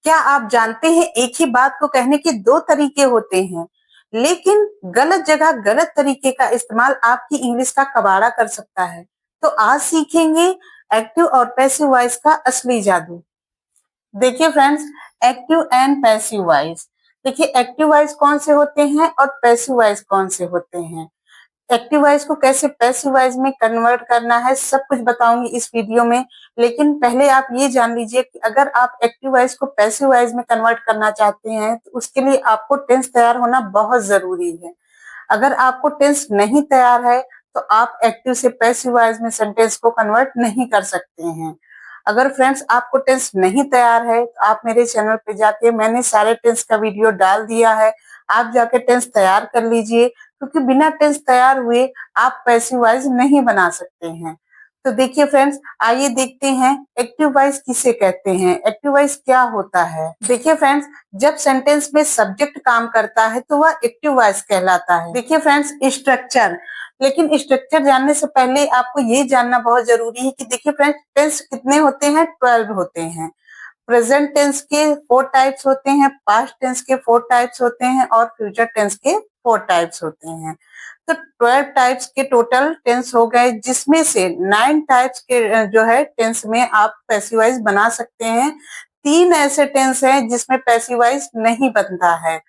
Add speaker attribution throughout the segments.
Speaker 1: क्या आप जानते हैं एक ही बात को कहने के 2 तरीके होते हैं, लेकिन गलत जगह गलत तरीके का इस्तेमाल आपकी इंग्लिश का कबाड़ा कर सकता है। तो आज सीखेंगे एक्टिव और पैसिव वॉइस का असली जादू। देखिए friends, active and passive voice. देखिए एक्टिव वॉइस कौन से होते हैं और पैसिव वॉइस कौन से होते हैं। एक्टिव वॉइस को कैसे पैसिव वॉइस में कन्वर्ट करना है, सब कुछ बताऊंगी इस वीडियो में। लेकिन पहले आप ये जान लीजिए कि अगर आप एक्टिव वॉइस को पैसिव वॉइस में कन्वर्ट करना चाहते हैं तो उसके लिए आपको टेंस तैयार होना बहुत जरूरी है। अगर आपको टेंस नहीं तैयार है तो आप एक्टिव से पैसिव वॉइस में सेंटेंस को कन्वर्ट नहीं कर सकते हैं। अगर फ्रेंड्स आपको टेंस नहीं तैयार है तो आप मेरे चैनल पे जाके मैंने सारे टेंस का वीडियो डाल दिया है, आप जाके टेंस तैयार कर लीजिए, क्योंकि बिना टेंस तैयार हुए आप पैसिव वॉइस नहीं बना सकते हैं। तो देखिए फ्रेंड्स, आइए देखते हैं एक्टिव वॉइस किसे कहते हैं, एक्टिव वॉइस क्या होता है। देखिए फ्रेंड्स, जब सेंटेंस में सब्जेक्ट काम करता है तो वह एक्टिव वॉइस कहलाता है। देखिए फ्रेंड्स, स्ट्रक्चर। लेकिन स्ट्रक्चर जानने से पहले आपको ये जानना बहुत जरूरी है कि देखिए फ्रेंड्स, टेंस कितने होते हैं, 12 होते हैं। प्रेजेंट टेंस के 4 टाइप्स होते हैं, पास्ट टेंस के 4 टाइप्स होते हैं और फ्यूचर टेंस के 4 टाइप्स होते हैं। तो 12 टाइप्स के टोटल टेंस हो गए, जिसमें से 9 टाइप्स के जो है टेंस में आप पैसिव वॉइस बना सकते हैं। 3 ऐसे टेंस हैं जिसमें पैसिव वॉइस नहीं बनता है।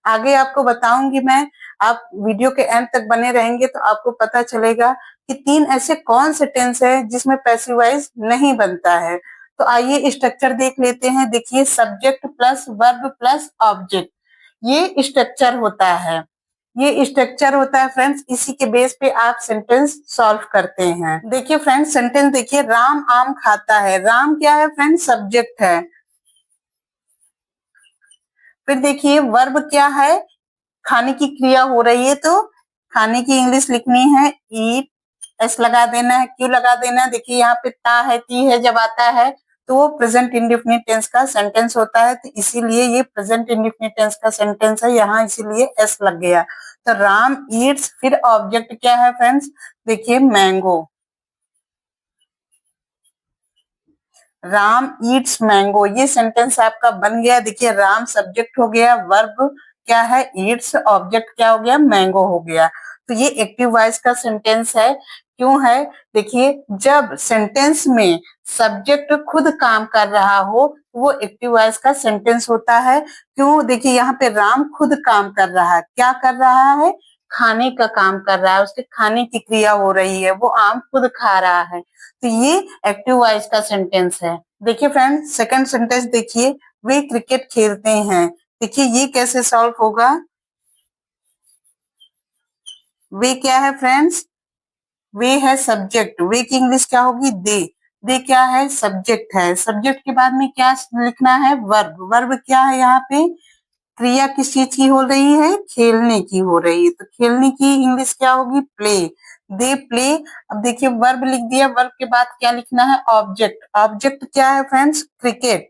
Speaker 1: आगे आपको बताऊंगी मैं, आप वीडियो के एंड तक बने रहेंगे तो आपको पता चलेगा कि 3 ऐसे कौन से टेंस हैं जिसमें पैसिव वॉइस नहीं बनता है। तो आइए स्ट्रक्चर देख लेते हैं। देखिए, subject plus verb plus object, ये स्ट्रक्चर होता है। ये स्ट्रक्चर होता है फ्रेंड्स, इसी के बेस पे आप सेंटेंस सॉल्व करते हैं। देखिए फ्रेंड्स, सेंटेंस देखिए, राम आम खाता है। राम क्या है फ्रेंड्स, सब्जेक्ट है। फिर देखिए वर्ब क्या है, खाने की क्रिया हो रही है तो खाने की इंग्लिश लिखनी है ईट, एस लगा देना है, क्यों लगा देना है। देखिए यहाँ पे ता है, ती है, जब आता है तो वो प्रेजेंट इंडेफिनिट टेंस का सेंटेंस होता है, तो इसीलिए ये प्रेजेंट इंडेफिनिट टेंस का सेंटेंस है, यहाँ इसीलिए एस लग गया। तो राम ईट्स, फिर ऑब्जेक्ट क्या है फ्रेंड्स, देखिए मैंगो। राम ईट्स मैंगो, ये सेंटेंस आपका बन गया। देखिए राम सब्जेक्ट हो गया, वर्ब क्या है ईट्स, ऑब्जेक्ट क्या हो गया, मैंगो हो गया। तो ये एक्टिव वॉइस का सेंटेंस है। क्यों है, देखिए जब सेंटेंस में सब्जेक्ट खुद काम कर रहा हो वो एक्टिव वॉइस का सेंटेंस होता है। क्यों, देखिए यहाँ पे राम खुद काम कर रहा है, क्या कर रहा है, खाने का काम कर रहा है, उसके खाने की क्रिया हो रही है, वो आम खुद खा रहा है। तो ये एक्टिव वॉइस का सेंटेंस है। देखिए फ्रेंड, सेकंड सेंटेंस देखिए, वे क्रिकेट खेलते हैं। देखिए ये कैसे सॉल्व होगा, वे क्या है फ्रेंड्स, वे है सब्जेक्ट, वे की इंग्लिश क्या होगी, दे क्या है, सब्जेक्ट है। सब्जेक्ट के बाद में क्या लिखना है, वर्ब। वर्ब क्या है, यहाँ पे क्रिया किस चीज की हो रही है, खेलने की हो रही है, तो खेलने की इंग्लिश क्या होगी, प्ले, दे प्ले। अब देखिए वर्ब लिख दिया, वर्ब के बाद क्या लिखना है, ऑब्जेक्ट। ऑब्जेक्ट क्या है फ्रेंड्स, क्रिकेट।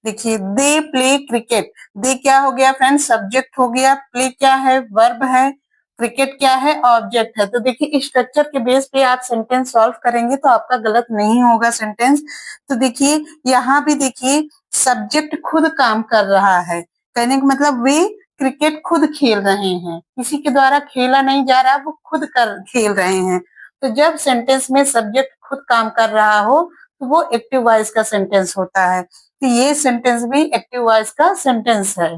Speaker 1: देखिए दे प्ले क्रिकेट, दे क्या हो गया फ्रेंड्स, सब्जेक्ट हो गया, प्ले क्या है, वर्ब है, क्रिकेट क्या है, ऑब्जेक्ट है। तो देखिए इस स्ट्रक्चर के बेस पे आप सेंटेंस सॉल्व करेंगे तो आपका गलत नहीं होगा सेंटेंस। तो देखिए यहाँ भी देखिए सब्जेक्ट खुद काम कर रहा है, कहने का मतलब वे क्रिकेट खुद खेल रहे हैं, किसी के द्वारा खेला नहीं जा रहा, वो खुद कर खेल रहे हैं। तो जब सेंटेंस में सब्जेक्ट खुद काम कर रहा हो तो वो एक्टिव वॉइस का सेंटेंस होता है। तो ये सेंटेंस भी एक्टिव वॉइस का सेंटेंस है।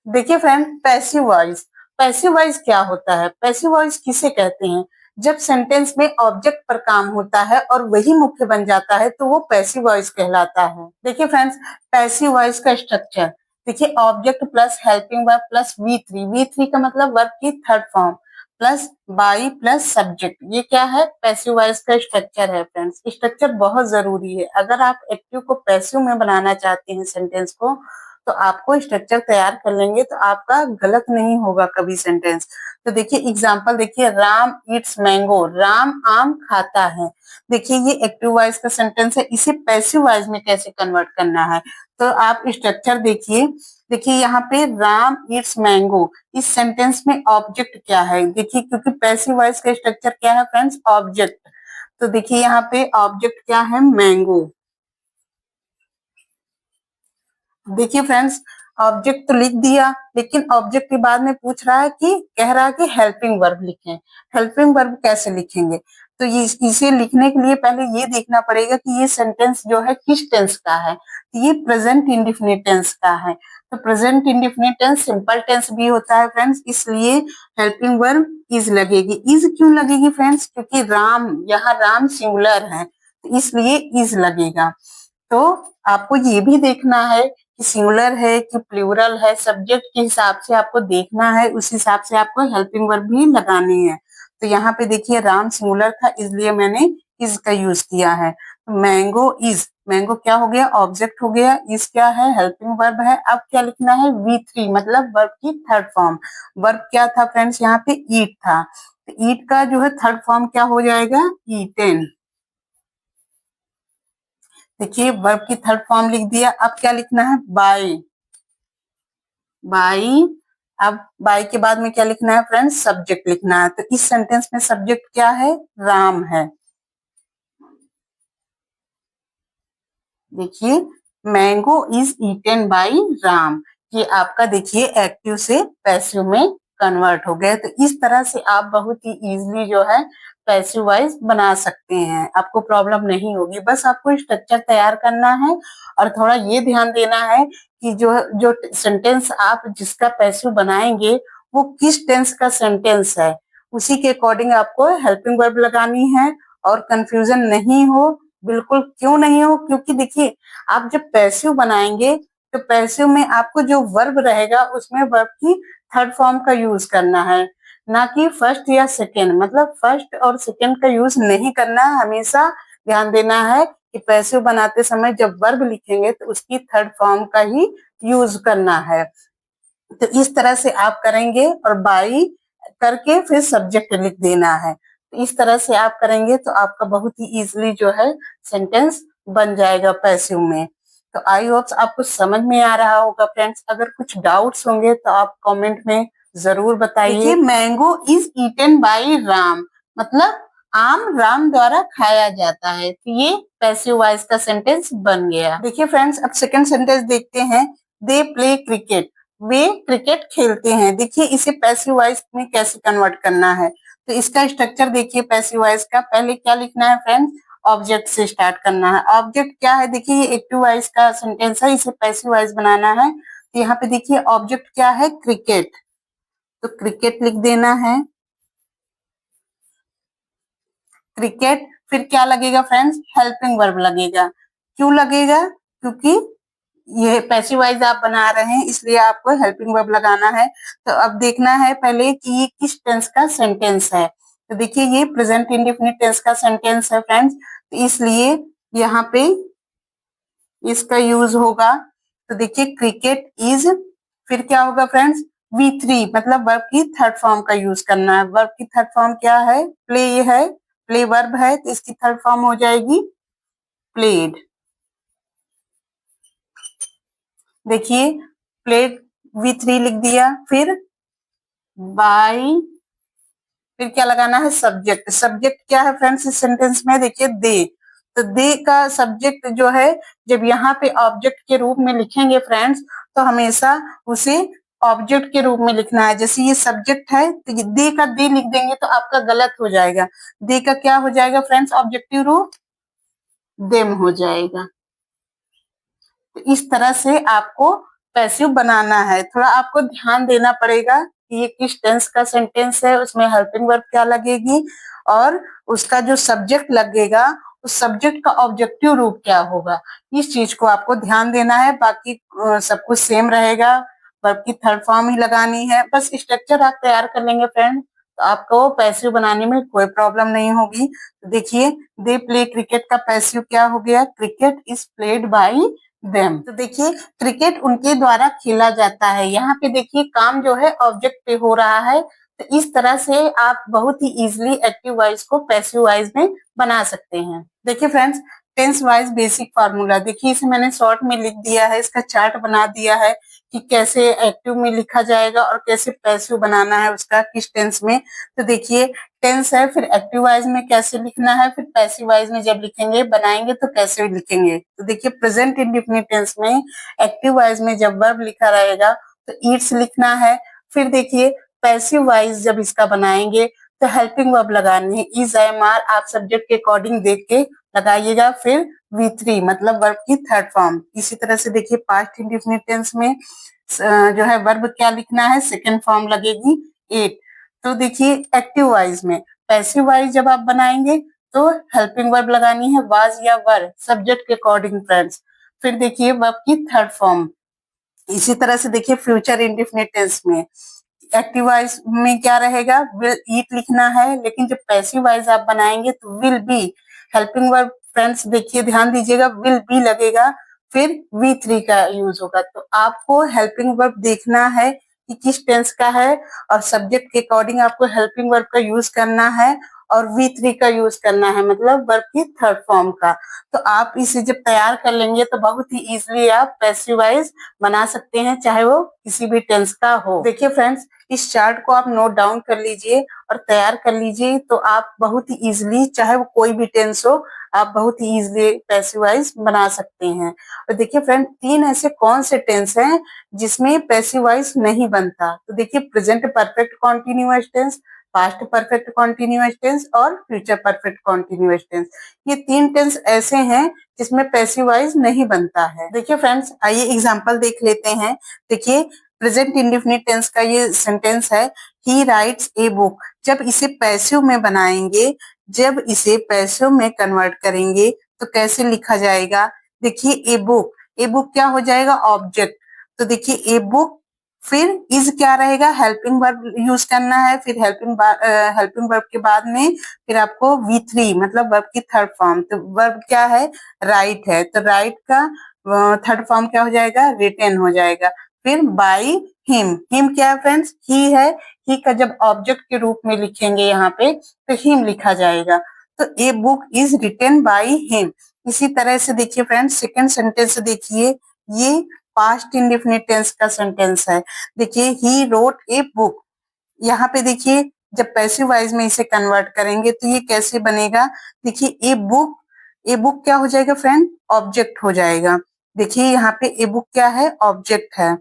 Speaker 1: देखिए friend, passive voice. Passive voice क्या होता है, पैसिव वॉइस किसे कहते हैं, जब सेंटेंस में ऑब्जेक्ट पर काम होता है और वही मुख्य बन जाता है तो वो पैसिव वॉइस कहलाता है। देखिए फ्रेंड्स, पैसिव वॉइस का स्ट्रक्चर देखिए, object plus helping verb plus V3, V3 का मतलब वर्ब की third form, plus by plus subject, ये क्या है, पैसिव वॉइस का स्ट्रक्चर है। फ्रेंड्स स्ट्रक्चर बहुत जरूरी है, अगर आप एक्टिव को पैसिव में बनाना चाहते हैं सेंटेंस को तो आपको स्ट्रक्चर तैयार कर लेंगे तो आपका गलत नहीं होगा कभी सेंटेंस। तो देखिए एग्जांपल देखिए, राम ईट्स मैंगो, राम आम खाता है। देखिए ये एक्टिव वॉइस का सेंटेंस है, इसे पैसिव वॉइस में कैसे कन्वर्ट करना है, तो आप स्ट्रक्चर देखिए। देखिए यहाँ पे राम ईट्स मैंगो, इस सेंटेंस में ऑब्जेक्ट क्या है, देखिए क्योंकि पैसिव वॉइस का स्ट्रक्चर क्या है फ्रेंड्स, ऑब्जेक्ट। तो देखिए यहाँ पे ऑब्जेक्ट क्या है, मैंगो। देखिए फ्रेंड्स, ऑब्जेक्ट तो लिख दिया, लेकिन ऑब्जेक्ट के बाद में पूछ रहा है कि कह रहा है कि हेल्पिंग वर्ब लिखें। हेल्पिंग वर्ब कैसे लिखेंगे? तो ये इसे लिखने के लिए पहले ये देखना पड़ेगा कि ये सेंटेंस जो है किस टेंस का है। तो ये प्रेजेंट इंडेफिनिट टेंस का है। तो present indefinite tense simple tense भी होता है फ्रेंड्स, इसलिए हेल्पिंग वर्ब इज लगेगी। इज क्यों लगेगी फ्रेंड्स? क्योंकि राम, यहाँ राम सिंगुलर है, तो इसलिए इज लगेगा। तो आपको ये भी देखना है कि सिंगुलर है कि प्लूरल है, सब्जेक्ट के हिसाब से आपको देखना है, उस हिसाब से आपको हेल्पिंग वर्ब भी लगानी है। तो यहाँ पे देखिए राम सिंगुलर था, इसलिए मैंने इज का यूज किया है। मैंगो इज, मैंगो क्या हो गया, ऑब्जेक्ट हो गया। इज क्या है, हेल्पिंग वर्ब है। अब क्या लिखना है, V3 मतलब वर्ब की थर्ड फॉर्म। वर्ब क्या था फ्रेंड्स, यहाँ पे ईट था, तो ईट का जो है थर्ड फॉर्म क्या हो जाएगा, ईटेन। देखिए वर्ब की थर्ड फॉर्म लिख दिया। अब क्या लिखना है, बाय। बाई, अब बाई के बाद में क्या लिखना है फ्रेंड्स, सब्जेक्ट लिखना है। तो इस सेंटेंस में सब्जेक्ट क्या है, राम है। देखिए mango is eaten by Ram, ये आपका देखिए एक्टिव से पैसिव में कन्वर्ट हो गया। तो इस तरह से आप बहुत ही इजीली जो है पैसिव वाइज बना सकते हैं, आपको प्रॉब्लम नहीं होगी। बस आपको स्ट्रक्चर तैयार करना है और थोड़ा ये ध्यान देना है कि जो जो सेंटेंस आप जिसका पैसिव बनाएंगे वो किस टेंस का सेंटेंस है, उसी के अकॉर्डिंग आपको हेल्पिंग वर्ब लगानी है। और कंफ्यूजन नहीं हो, बिल्कुल क्यों नहीं हो, क्योंकि देखिए आप जब पैसिव बनाएंगे तो पैसिव में आपको जो वर्ब रहेगा उसमें वर्ब की थर्ड फॉर्म का यूज करना है, ना कि फर्स्ट या सेकेंड। मतलब फर्स्ट और सेकेंड का यूज नहीं करना है। हमेशा ध्यान देना है कि पैसिव बनाते समय जब वर्ब लिखेंगे तो उसकी थर्ड फॉर्म का ही यूज करना है। तो इस तरह से आप करेंगे और बाई करके फिर सब्जेक्ट लिख देना है। तो इस तरह से आप करेंगे तो आपका बहुत ही इजीली जो है सेंटेंस बन जाएगा पैसिव में। तो आई होप्स आपको समझ में आ रहा होगा फ्रेंड्स। अगर कुछ डाउट्स होंगे तो आप कमेंट में जरूर बताइए। देखिए mango is eaten by Ram मतलब आम राम द्वारा खाया जाता है, तो ये पैसिव वॉइस का सेंटेंस बन गया। देखिए फ्रेंड्स, अब सेकंड सेंटेंस देखते हैं। They play cricket, way cricket खेलते हैं। देखिए इसे पैसिव वॉइस में कैसे कन्वर्ट करना है। तो इसका स्ट्रक्चर देखिए पैसिव वॉइस का। पहले क्या लिखना है फ्रेंड्स, ऑब्जेक्ट से स्टार्ट करना है। ऑब्जेक्ट क्या है, देखिए ये एक्टिव वॉइस का सेंटेंस है, इसे पैसिव वॉइस बनाना है। तो यहाँ पे देखिए ऑब्जेक्ट क्या है, क्रिकेट, तो क्रिकेट लिख देना है, क्रिकेट। फिर क्या लगेगा फ्रेंड्स, हेल्पिंग वर्ब लगेगा। क्यों लगेगा, क्योंकि ये पैसिव वॉइस आप बना रहे हैं, इसलिए आपको हेल्पिंग वर्ब लगाना है। तो अब देखना है पहले कि ये किस टेंस का सेंटेंस है। तो देखिए ये प्रेजेंट इंडेफिनिट टेंस का सेंटेंस है फ्रेंड्स, तो इसलिए यहाँ पे इसका यूज होगा। तो देखिए क्रिकेट इज, फिर क्या होगा फ्रेंड्स, V3 मतलब वर्ब की थर्ड फॉर्म का यूज करना है। वर्ब की थर्ड फॉर्म क्या है, प्ले है, प्ले वर्ब है, तो इसकी थर्ड फॉर्म हो जाएगी प्लेड। देखिए प्लेड V3 लिख दिया। फिर बाय, फिर क्या लगाना है, सब्जेक्ट। सब्जेक्ट क्या है फ्रेंड्स इस सेंटेंस में, देखिए दे। तो दे का सब्जेक्ट जो है जब यहाँ पे ऑब्जेक्ट के रूप में लिखेंगे फ्रेंड्स, तो हमेशा उसे ऑब्जेक्ट के रूप में लिखना है। जैसे ये सब्जेक्ट है तो ये दे का दे लिख देंगे तो आपका गलत हो जाएगा। दे का क्या हो जाएगा फ्रेंड्स, ऑब्जेक्टिव रूप देम हो जाएगा। तो इस तरह से आपको पैसिव बनाना है। थोड़ा आपको ध्यान देना पड़ेगा कि ये किस टेंस का सेंटेंस है, उसमें हेल्पिंग वर्ब क्या लगेगी और उसका जो सब्जेक्ट लगेगा उस सब्जेक्ट का ऑब्जेक्टिव रूप क्या होगा। इस चीज को आपको ध्यान देना है। बाकी सब कुछ सेम रहेगा, वर्ब की थर्ड फॉर्म ही लगानी है। बस स्ट्रक्चर आप तैयार कर लेंगे फ्रेंड तो आपको पैसिव बनाने में कोई प्रॉब्लम नहीं होगी। तो देखिए दे प्ले क्रिकेट का पैसिव क्या हो गया, cricket is played by them. तो देखिए क्रिकेट उनके द्वारा खेला जाता है। यहाँ पे देखिए काम जो है ऑब्जेक्ट पे हो रहा है। तो इस तरह से आप बहुत ही इजीली एक्टिव वॉइस को पैसिव वॉइस में बना सकते हैं। देखिए friends, tense wise basic formula. देखिए इसे मैंने शॉर्ट में लिख दिया है, इसका चार्ट बना दिया है कि कैसे एक्टिव में लिखा जाएगा और कैसे पैसिव बनाना है उसका, किस टेंस में। तो देखिए टेंस है, फिर एक्टिव वाइज में कैसे लिखना है, फिर पैसिव वाइज में जब लिखेंगे बनाएंगे तो कैसे लिखेंगे। तो देखिए प्रेजेंट इंडेफिनिट टेंस में एक्टिव वाइज में जब वर्ब लिखा रहेगा तो ईट्स लिखना है। फिर देखिए पैसिव वाइज जब इसका बनाएंगे तो हेल्पिंग वर्ब लगानी है, इज, एम, आर आप सब्जेक्ट के अकॉर्डिंग देख के लगाइएगा। फिर V3 मतलब वर्ब की थर्ड फॉर्म। इसी तरह से देखिए पास्ट इंडेफिनिट टेंस में जो है वर्ब क्या लिखना है, सेकंड फॉर्म लगेगी एट। तो देखिए एक्टिव वाइज में पैसिव वाइज जब आप बनाएंगे तो हेल्पिंग वर्ब लगानी है, वाज या वर सब्जेक्ट के अकॉर्डिंग फ्रेंड्स। फिर देखिए वर्ब की थर्ड फॉर्म। इसी तरह से देखिए फ्यूचर इंडेफिनिट टेंस में एक्टिव वाइज में क्या रहेगा, विल ईट लिखना है, लेकिन जब पैसिव वाइज आप बनाएंगे तो will be helping verb friends देखिए ध्यान दीजिएगा, विल बी लगेगा, फिर V3 का यूज होगा। तो आपको हेल्पिंग वर्ब देखना है कि किस टेंस का है और सब्जेक्ट के अकॉर्डिंग आपको हेल्पिंग वर्ब का यूज करना है और V3 का यूज करना है, मतलब वर्ब की थर्ड फॉर्म का। तो आप इसे जब तैयार कर लेंगे तो बहुत ही इजीली आप पैसिव वाइज बना सकते हैं, चाहे वो किसी भी टेंस का हो। देखिए फ्रेंड्स इस चार्ट को आप नोट डाउन कर लीजिए और तैयार कर लीजिए, तो आप बहुत ही इजीली चाहे वो कोई भी टेंस हो आप बहुत ही इजीली पैसिव वाइज बना सकते हैं। और देखिए फ्रेंड तीन ऐसे कौन से टेंस हैं जिसमें पैसिव वाइज नहीं बनता। तो देखिए present perfect continuous tense, past perfect continuous tense और फ्यूचर परफेक्ट कॉन्टिन्यूअस टेंस। ये तीन टेंस ऐसे हैं जिसमें पैसिव वाइज नहीं बनता है। देखिए फ्रेंड्स आइए एग्जांपल देख लेते हैं। देखिए प्रेजेंट इंडेफिनिट टेंस का ये सेंटेंस है, ही राइट्स ए बुक। जब इसे पैसिव में बनाएंगे, जब इसे पैसिव में कन्वर्ट करेंगे तो कैसे लिखा जाएगा। देखिए ए बुक, ए बुक क्या हो जाएगा, ऑब्जेक्ट। तो देखिए ए बुक, फिर इज क्या रहेगा, हेल्पिंग वर्ब यूज करना है, फिर हेल्पिंग वर्ब के बाद में फिर आपको V3 मतलब वर्ब की थर्ड फॉर्म। तो वर्ब क्या है, राइट है, तो राइट का थर्ड फॉर्म क्या हो जाएगा, रिटेन हो जाएगा। फिर बाई हिम, हिम क्या है फ्रेंड्स, ही है, ही का जब ऑब्जेक्ट के रूप में लिखेंगे यहाँ पे तो हिम लिखा जाएगा। तो a book is written by him. इसी तरह से देखिए फ्रेंड्स सेकंड सेंटेंस देखिए, ये पास्ट इंडेफिनिट टेंस का सेंटेंस है। देखिए ही रोट ए बुक, यहाँ पे देखिए जब पैसिव वाइज में इसे कन्वर्ट करेंगे तो ये कैसे बनेगा। देखिए ए बुक, ए बुक क्या हो जाएगा फ्रेंड, ऑब्जेक्ट हो जाएगा। देखिए यहाँ पे ए बुक क्या है, ऑब्जेक्ट है।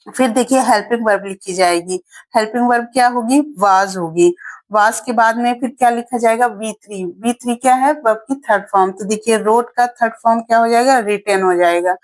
Speaker 1: फिर देखिए हेल्पिंग वर्ब लिखी जाएगी, हेल्पिंग वर्ब क्या होगी, वाज होगी। वाज के बाद में फिर क्या लिखा जाएगा, V3, V3 क्या है, वर्ब की थर्ड फॉर्म। तो देखिए रोट का थर्ड फॉर्म क्या हो जाएगा, रिटेन हो जाएगा।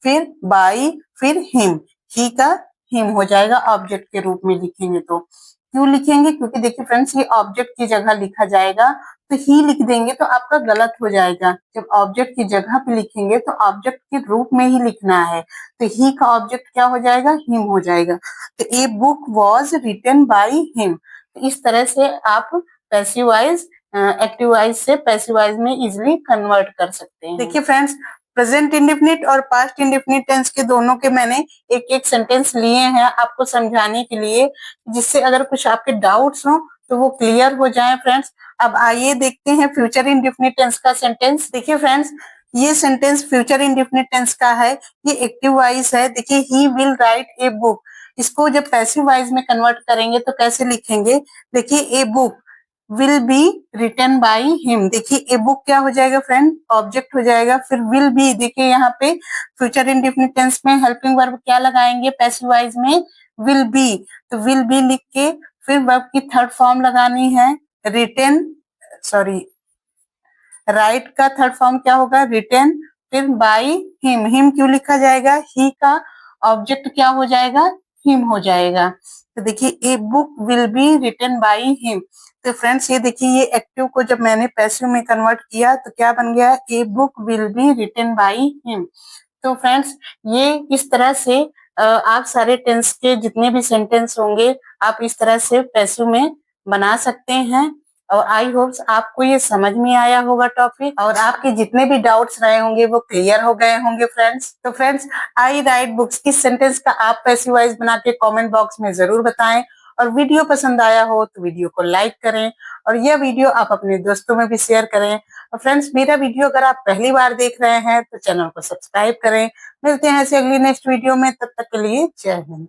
Speaker 1: फिर बाई, फिर हिम, ही का हिम हो जाएगा ऑब्जेक्ट के रूप में लिखेंगे तो। क्यों लिखेंगे, क्योंकि देखिए फ्रेंड्स ये ऑब्जेक्ट की जगह लिखा जाएगा, तो ही लिख देंगे तो आपका गलत हो जाएगा। जब ऑब्जेक्ट की जगह पे लिखेंगे तो ऑब्जेक्ट के रूप में ही लिखना है, तो ही का ऑब्जेक्ट क्या हो जाएगा, हिम हो जाएगा। तो a book was written by him. तो इस तरह से आप पैसिव वाइज एक्टिव वाइज से पैसिव वाइज में इजिली कन्वर्ट कर सकते हैं। देखिए फ्रेंड्स प्रेजेंट इंडेफिनिट और पास्ट इंडेफिनिट टेंस के दोनों के मैंने एक एक सेंटेंस लिए हैं आपको समझाने के लिए, जिससे अगर कुछ आपके डाउट्स हो तो वो क्लियर हो जाए फ्रेंड्स। अब आइए देखते हैं फ्यूचर इंडेफिनिट टेंस का सेंटेंस। देखिए फ्रेंड्स ये सेंटेंस फ्यूचर इंडेफिनिट टेंस का है, ये एक्टिव वाइज है। देखिए he will write a book, इसको जब पैसिव वाइज में कन्वर्ट करेंगे तो कैसे लिखेंगे। देखिए a book will be written by him. देखिए ए बुक क्या हो जाएगा फ्रेंड, ऑब्जेक्ट हो जाएगा। फिर विल बी, देखिए यहाँ पे फ्यूचर इंडेफिनिट टेंस में हेल्पिंग वर्ब क्या लगाएंगे पैसिव वाइज में, विल बी। तो विल बी लिख के फिर वर्ब की थर्ड फॉर्म लगानी है, रिटेन, सॉरी राइट का थर्ड फॉर्म क्या होगा, रिटेन। फिर बाई हिम, हिम क्यों लिखा जाएगा, ही का ऑब्जेक्ट क्या हो जाएगा, हिम हो जाएगा। तो देखिए a book will be written by him. तो फ्रेंड्स ये देखिए ये एक्टिव को जब मैंने पैसिव में कन्वर्ट किया तो क्या बन गया, a book will be written by him. तो फ्रेंड्स ये इस तरह से आप सारे टेंस के जितने भी सेंटेंस होंगे आप इस तरह से पैसिव में बना सकते हैं। और आई होप्स आपको ये समझ में आया होगा टॉपिक, और आपके जितने भी डाउट्स रहे होंगे वो क्लियर हो गए होंगे फ्रेंड्स। तो फ्रेंड्स आई राइट बुक्स, इस सेंटेंस का आप पैसिव वाइज बना के कमेंट बॉक्स में जरूर बताएं। और वीडियो पसंद आया हो तो वीडियो को लाइक करें और यह वीडियो आप अपने दोस्तों में भी शेयर करें। और फ्रेंड्स, मेरा वीडियो अगर आप पहली बार देख रहे हैं तो चैनल को सब्सक्राइब करें। मिलते हैं ऐसे अगली नेक्स्ट वीडियो में, तब तक के लिए जय हिंद।